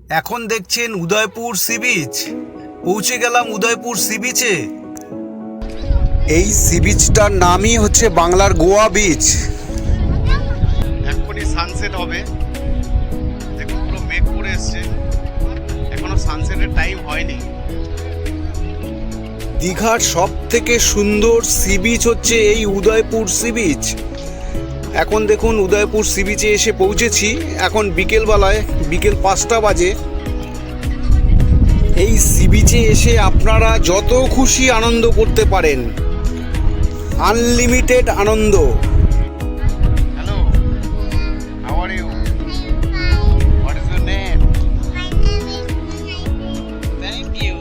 এখন দেখছেন Udaipur sea beach. পৌঁছে গেলাম উদয়পুর সি বিচে। এই সি বিচটার নামই হচ্ছে বাংলার গোয়া বিচ। এখনই সানসেট হবে, দেখুন পুরো মেঘ করে এসছে, এখনো সানসেটের টাইম হয়নি। দীঘার সব থেকে সুন্দর সি বিচ হচ্ছে এই উদয়পুর সি বিচ। এখন দেখুন উদয়পুর সি বিচে এসে পৌঁছেছি। এখন বিকেলবেলায়, বিকেল 5টা বাজে। এই সি বিচে এসে আপনারা যত খুশি আনন্দ করতে পারেন, আনলিমিটেড আনন্দ। Hello, how are you? What is your name? Thank you.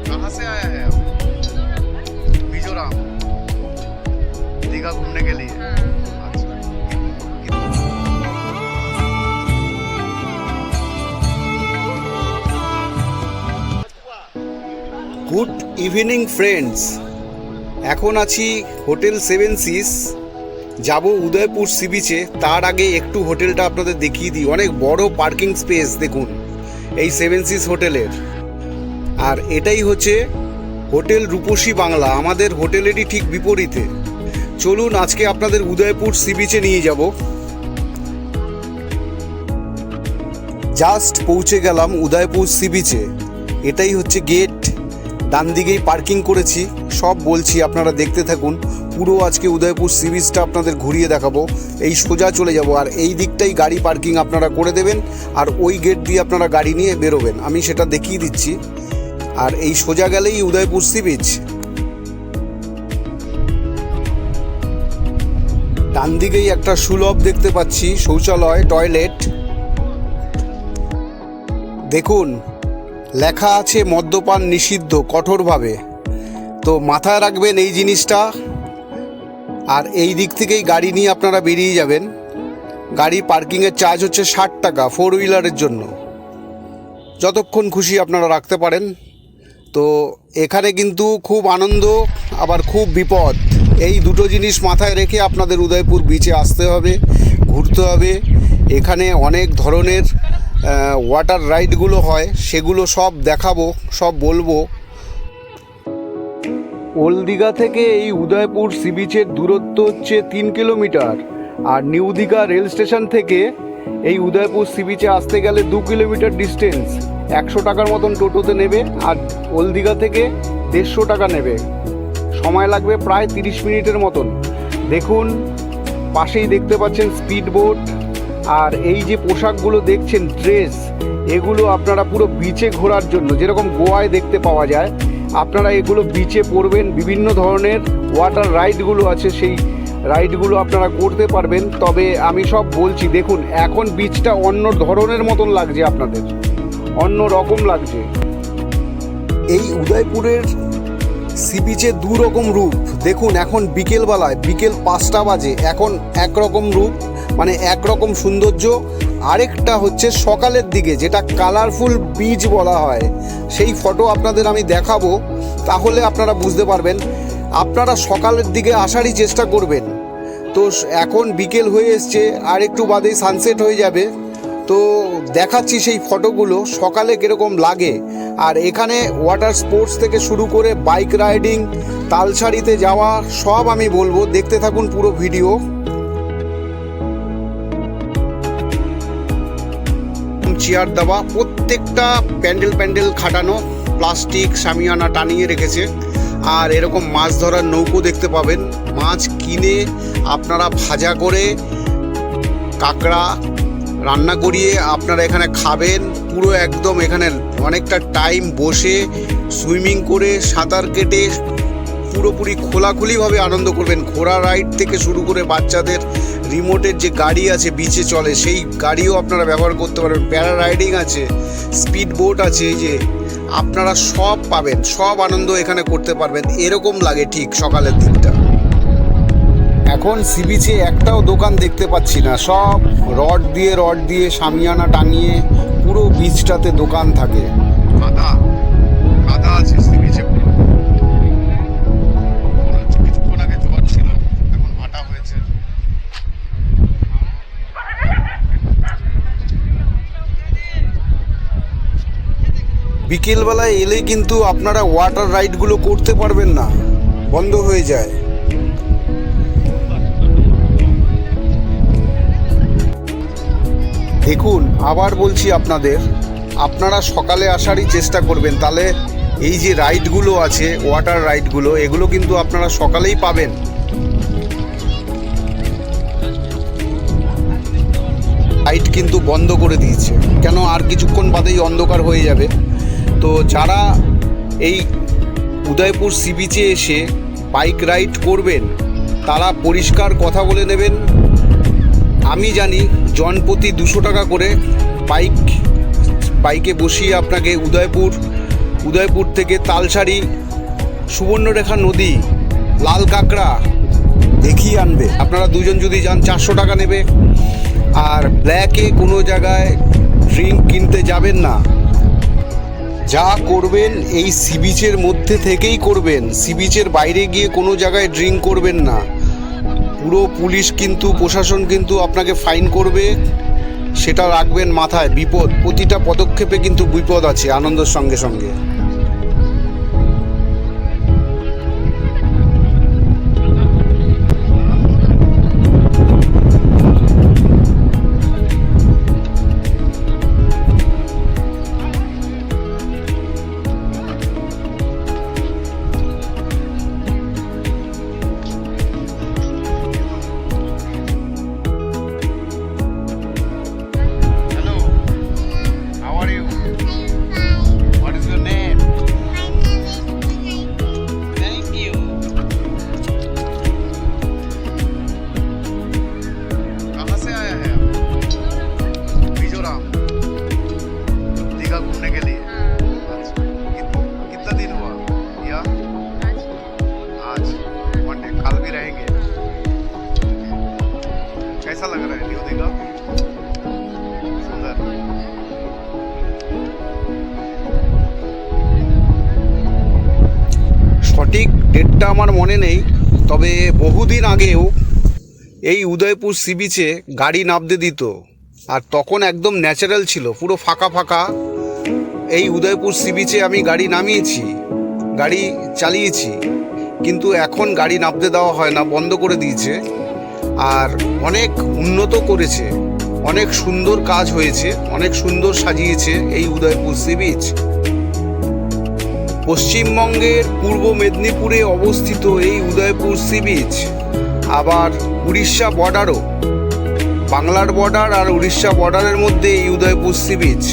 कहाँ से आया है आप? मिजोरम। दीघा घूमने के लिए। গুড ইভিনিং ফ্রেন্ডস, এখন আছি হোটেল 7 সিস। যাব উদয়পুর সি বিচে। তার আগে একটু হোটেলটা আপনাদের দেখিয়ে দিই। অনেক বড় পার্কিং স্পেস দেখুন এই 7 সিস হোটেলের। আর এটাই হচ্ছে হোটেল রূপসী বাংলা, আমাদের হোটেলেরই ঠিক বিপরীতে। চলুন আজকে আপনাদের উদয়পুর সি বিচে নিয়ে যাব। জাস্ট পৌঁছে গেলাম উদয়পুর সি বিচে। এটাই হচ্ছে গেট, ডান দিকেই পার্কিং করেছি। সব বলছি, আপনারা দেখতে থাকুন। পুরো আজকে উদয়পুর সি বিচটা আপনাদের ঘুরিয়ে দেখাবো। এই সোজা চলে যাব, আর এই দিকটাই গাড়ি পার্কিং আপনারা করে দেবেন, আর ওই গেট দিয়ে আপনারা গাড়ি নিয়ে বেরোবেন। আমি সেটা দেখিয়ে দিচ্ছি। আর এই সোজা গেলেই উদয়পুর সি বিচ। ডান দিকেই একটা সুলভ দেখতে পাচ্ছি, শৌচালয়, টয়লেট। দেখুন লেখা আছে মদ্যপান নিষিদ্ধ কঠোরভাবে, তো মাথায় রাখবেন এই জিনিসটা। আর এই দিক থেকেই গাড়ি নিয়ে আপনারা বেরিয়ে যাবেন। গাড়ি পার্কিংয়ের চার্জ হচ্ছে 60 টাকা 4 হুইলারের জন্য। যতক্ষণ খুশি আপনারা রাখতে পারেন। তো এখানে কিন্তু খুব আনন্দ, আবার খুব বিপদ, এই দুটো জিনিস মাথায় রেখে আপনাদের উদয়পুর বিচে আসতে হবে, ঘুরতে হবে। এখানে অনেক ধরনের ওয়াটার রাইডগুলো হয়, সেগুলো সব দেখাবো, সব বলবো। ওল্ড দীঘা থেকে এই উদয়পুর সি বিচের দূরত্ব হচ্ছে 3 কিলোমিটার। আর নিউ দীঘা রেল স্টেশন থেকে এই উদয়পুর সি বিচে আসতে গেলে 2 কিলোমিটার ডিস্টেন্স। 100 টাকার মতন টোটোতে নেবে, আর ওল্ড দীঘা থেকে 150 টাকা নেবে। সময় লাগবে প্রায় 30 মিনিটের মতন। দেখুন পাশেই দেখতে পাচ্ছেন স্পিড বোট। আর এই যে পোশাকগুলো দেখছেন, ড্রেস, এগুলো আপনারা পুরো বিচে ঘোরার জন্য, যেরকম গোয়ায় দেখতে পাওয়া যায়, আপনারা এগুলো বিচে পরবেন। বিভিন্ন ধরনের ওয়াটার রাইডগুলো আছে, সেই রাইডগুলো আপনারা করতে পারবেন। তবে আমি সব বলছি, দেখুন এখন বিচটা অন্য ধরনের মতন লাগছে, আপনাদের অন্য রকম লাগছে। এই উদয়পুরের সি বিচে 2 রকম রূপ। দেখুন এখন বিকেলবেলায়, বিকেল 5টা বাজে, এখন একরকম রূপ, মানে একরকম সৌন্দর্য। আরেকটা হচ্ছে সকালের দিকে, যেটা কালারফুল বিচ বলা হয়। সেই ফটো আপনাদের আমি দেখাবো, তাহলে আপনারা বুঝতে পারবেন। আপনারা সকালের দিকে আসারই চেষ্টা করবেন। তো এখন বিকেল হয়ে এসছে, আর একটু বাদেই সানসেট হয়ে যাবে। তো দেখাচ্ছি সেই ফটোগুলো সকালে কীরকম লাগে। আর এখানে ওয়াটার স্পোর্টস থেকে শুরু করে বাইক রাইডিং, তালসারিতে যাওয়া, সব আমি বলবো। দেখতে থাকুন পুরো ভিডিও। চেয়ার দেওয়া, প্রত্যেকটা প্যান্ডেল খাটানো, প্লাস্টিক শামিয়ানা টানিয়ে রেখেছে। আর এরকম মাছ ধরার নৌকো দেখতে পাবেন। মাছ কিনে আপনারা ভাজা করে, কাঁকড়া রান্না করিয়ে আপনারা এখানে খাবেন। পুরো একদম এখানে অনেকটা টাইম বসে সুইমিং করে, সাঁতার কেটে পুরোপুরি খোলাখুলিভাবে আনন্দ করবেন। ঘোড়া রাইড থেকে শুরু করে বাচ্চাদের রিমোটের যে গাড়ি আছে বিচে চলে, সেই গাড়িও আপনারা ব্যবহার করতে পারবেন। প্যারা রাইডিং আছে, স্পিড বোট আছে, এই যে আপনারা সব পাবেন, সব আনন্দ এখানে করতে পারবেন। এরকম লাগে ঠিক সকালের দিকটা। এখন সি বিচে একটাও দোকান দেখতে পাচ্ছি না, সব রড দিয়ে শামিয়ানা টাঙিয়ে পুরো বিচটাতে দোকান থাকে। কাদা আছে সি বিচে। কিছুক্ষণ আগে ঝড় ছিল, এখন ভাটা হয়েছে। বিকেলবেলায় এলে কিন্তু আপনারা ওয়াটার রাইডগুলো করতে পারবেন না, বন্ধ হয়ে যায়। দেখুন, আবার বলছি আপনারা সকালে আসারই চেষ্টা করবেন, তাহলে এই যে রাইডগুলো আছে, ওয়াটার রাইডগুলো, এগুলো কিন্তু আপনারা সকালেই পাবেন। লাইট কিন্তু বন্ধ করে দিয়েছে, কেন আর কিছুক্ষণ বাদেই অন্ধকার হয়ে যাবে। তো যারা এই উদয়পুর সি বিচে এসে বাইক রাইড করবেন তারা পরিষ্কার কথা বলে নেবেন। আমি জানি জনপ্রতি 200 টাকা করে বাইকে বসিয়ে আপনাকে উদয়পুর থেকে তালসারি, সুবর্ণরেখা নদী, লাল কাঁকড়া দেখিয়ে আনবে। আপনারা দুজন যদি যান 400 টাকা নেবে। আর ব্ল্যাকে কোনো জায়গায় ড্রিঙ্ক কিনতে যাবেন না। যা করবেন এই সি বিচের মধ্যে থেকেই করবেন, সি বিচের বাইরে গিয়ে কোনো জায়গায় ড্রিঙ্ক করবেন না। পুরো পুলিশ কিন্তু, প্রশাসন কিন্তু আপনাকে ফাইন করবে, সেটা রাখবেন মাথায়। বিপদ, প্রতিটা পদক্ষেপে কিন্তু বিপদ আছে আনন্দের সঙ্গে সঙ্গে। कैसा लग रहा है न्यू दीघा? सुंदर। সঠিক ডেটটা আমার মনে নেই, তবে বহুদিন আগেও এই উদয়পুর সি বিচে গাড়ি নামতে দিত, আর তখন একদম ন্যাচারাল ছিল, পুরো ফাঁকা ফাঁকা। এই উদয়পুর সি বিচে আমি গাড়ি নামিয়েছি, গাড়ি চালিয়েছি, কিন্তু এখন গাড়ি নামতে দেওয়া হয় না, বন্ধ করে দিয়েছে। আর অনেক উন্নত করেছে, অনেক সুন্দর কাজ হয়েছে, অনেক সুন্দর সাজিয়েছে এই উদয়পুর সি বিচ। পশ্চিমবঙ্গের পূর্ব মেদিনীপুরে অবস্থিত এই উদয়পুর সি বিচ আবার উড়িষ্যা বর্ডারও, বাংলার বর্ডার আর উড়িষ্যা বর্ডারের মধ্যে এই উদয়পুর সি বিচ।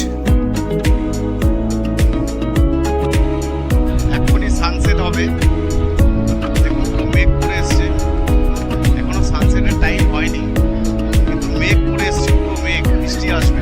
এখনই সানসেট হবে, মেঘ করে এসছে, এখনো সানসেটের টাইম হয়নি, কিন্তু মেঘ করে এসছে, পুরো মেঘ, বৃষ্টি আসবে।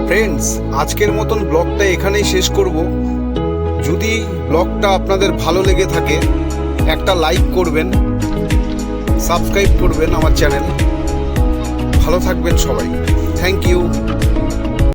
ফ্রেন্ডস, আজকের মতন ব্লগটা এখানেই শেষ করব। যদি ব্লগটা আপনাদের ভালো লেগে থাকে একটা লাইক করবেন, সাবস্ক্রাইব করবেন আমার চ্যানেল। ভালো থাকবেন সবাই, থ্যাংক ইউ।